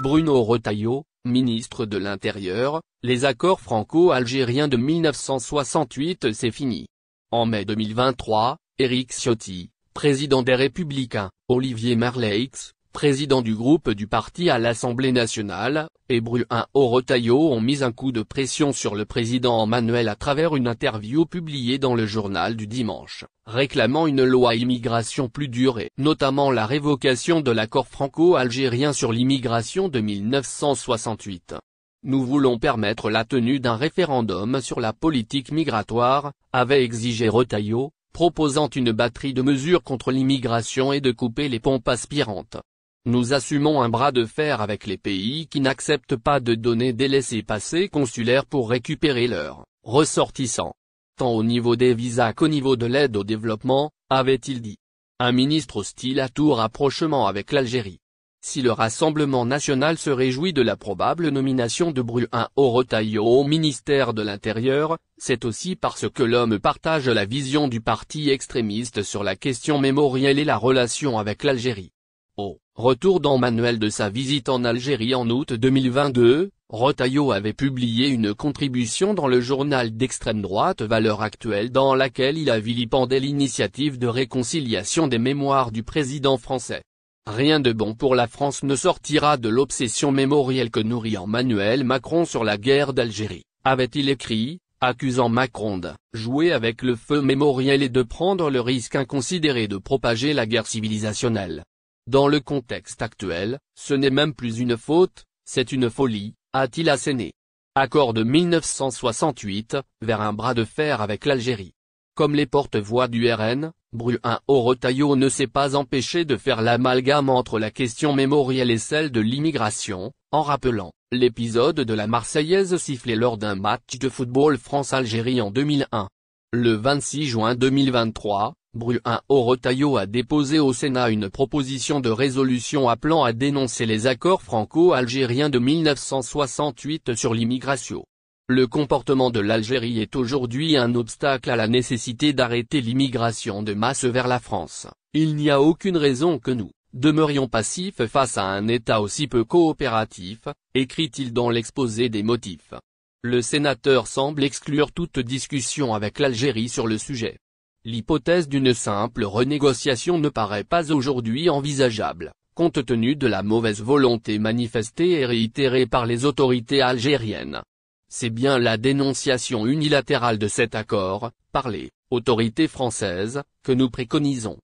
Bruno Retailleau, ministre de l'Intérieur, les accords franco-algériens de 1968 c'est fini. En mai 2023, Éric Ciotti, président des Républicains, Olivier Marleix, président du groupe du parti à l'Assemblée nationale, et Bruno Retailleau ont mis un coup de pression sur le président Emmanuel à travers une interview publiée dans le journal du dimanche, réclamant une loi immigration plus dure et notamment la révocation de l'accord franco-algérien sur l'immigration de 1968. Nous voulons permettre la tenue d'un référendum sur la politique migratoire, avait exigé Retailleau, proposant une batterie de mesures contre l'immigration et de couper les pompes aspirantes. Nous assumons un bras de fer avec les pays qui n'acceptent pas de donner des laissez-passer consulaires pour récupérer leurs ressortissants. Tant au niveau des visas qu'au niveau de l'aide au développement, avait-il dit. Un ministre hostile à tout rapprochement avec l'Algérie. Si le Rassemblement national se réjouit de la probable nomination de Bruno Retailleau au ministère de l'Intérieur, c'est aussi parce que l'homme partage la vision du parti extrémiste sur la question mémorielle et la relation avec l'Algérie. Au retour d'Emmanuel de sa visite en Algérie en août 2022, Retailleau avait publié une contribution dans le journal d'extrême droite Valeurs Actuelles dans laquelle il a vilipendé l'initiative de réconciliation des mémoires du président français. Rien de bon pour la France ne sortira de l'obsession mémorielle que nourrit Emmanuel Macron sur la guerre d'Algérie, avait-il écrit, accusant Macron de jouer avec le feu mémoriel et de prendre le risque inconsidéré de propager la guerre civilisationnelle. Dans le contexte actuel, ce n'est même plus une faute, c'est une folie, a-t-il asséné. Accord de 1968, vers un bras de fer avec l'Algérie. Comme les porte-voix du RN, Bruno Retailleau ne s'est pas empêché de faire l'amalgame entre la question mémorielle et celle de l'immigration, en rappelant l'épisode de la Marseillaise sifflée lors d'un match de football France-Algérie en 2001. Le 26 juin 2023, Bruno Retailleau a déposé au Sénat une proposition de résolution appelant à dénoncer les accords franco-algériens de 1968 sur l'immigration. Le comportement de l'Algérie est aujourd'hui un obstacle à la nécessité d'arrêter l'immigration de masse vers la France. Il n'y a aucune raison que nous demeurions passifs face à un État aussi peu coopératif, écrit-il dans l'exposé des motifs. Le sénateur semble exclure toute discussion avec l'Algérie sur le sujet. L'hypothèse d'une simple renégociation ne paraît pas aujourd'hui envisageable, compte tenu de la mauvaise volonté manifestée et réitérée par les autorités algériennes. C'est bien la dénonciation unilatérale de cet accord, par les autorités françaises, que nous préconisons.